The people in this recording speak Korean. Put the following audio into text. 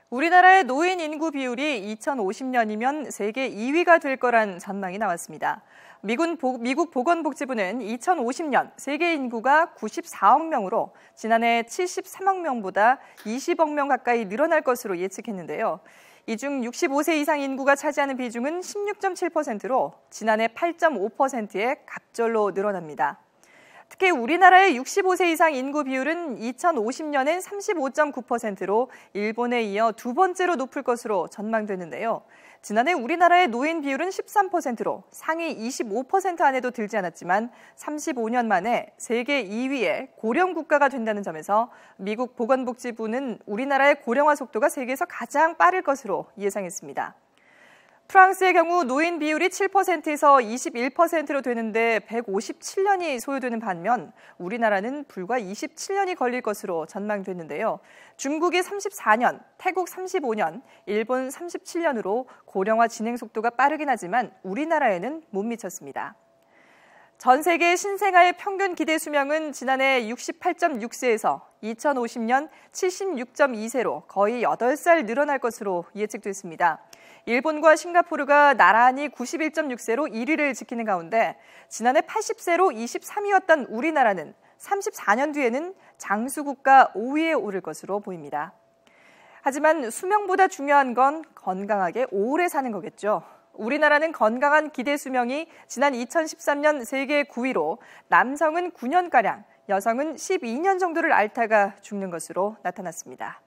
우리나라의 노인 인구 비율이 2050년이면 세계 2위가 될 거란 전망이 나왔습니다. 미국 보건복지부는 2050년 세계 인구가 94억 명으로 지난해 73억 명보다 20억 명 가까이 늘어날 것으로 예측했는데요. 이 중 65세 이상 인구가 차지하는 비중은 16.7%로 지난해 8.5%의 갑절로 늘어납니다. 특히 우리나라의 65세 이상 인구 비율은 2050년엔 35.9%로 일본에 이어 두 번째로 높을 것으로 전망되는데요. 지난해 우리나라의 노인 비율은 13%로 상위 25% 안에도 들지 않았지만 35년 만에 세계 2위의 고령 국가가 된다는 점에서 미국 보건복지부는 우리나라의 고령화 속도가 세계에서 가장 빠를 것으로 예상했습니다. 프랑스의 경우 노인 비율이 7%에서 21%로 되는데 157년이 소요되는 반면 우리나라는 불과 27년이 걸릴 것으로 전망됐는데요. 중국이 34년, 태국 35년, 일본 37년으로 고령화 진행 속도가 빠르긴 하지만 우리나라에는 못 미쳤습니다. 전 세계 신생아의 평균 기대 수명은 지난해 68.6세에서 2050년 76.2세로 거의 8살 늘어날 것으로 예측됐습니다. 일본과 싱가포르가 나란히 91.6세로 1위를 지키는 가운데 지난해 80세로 23위였던 우리나라는 34년 뒤에는 장수국가 5위에 오를 것으로 보입니다. 하지만 수명보다 중요한 건 건강하게 오래 사는 거겠죠. 우리나라는 건강한 기대 수명이 지난 2013년 세계 9위로 남성은 9년가량, 여성은 12년 정도를 앓다가 죽는 것으로 나타났습니다.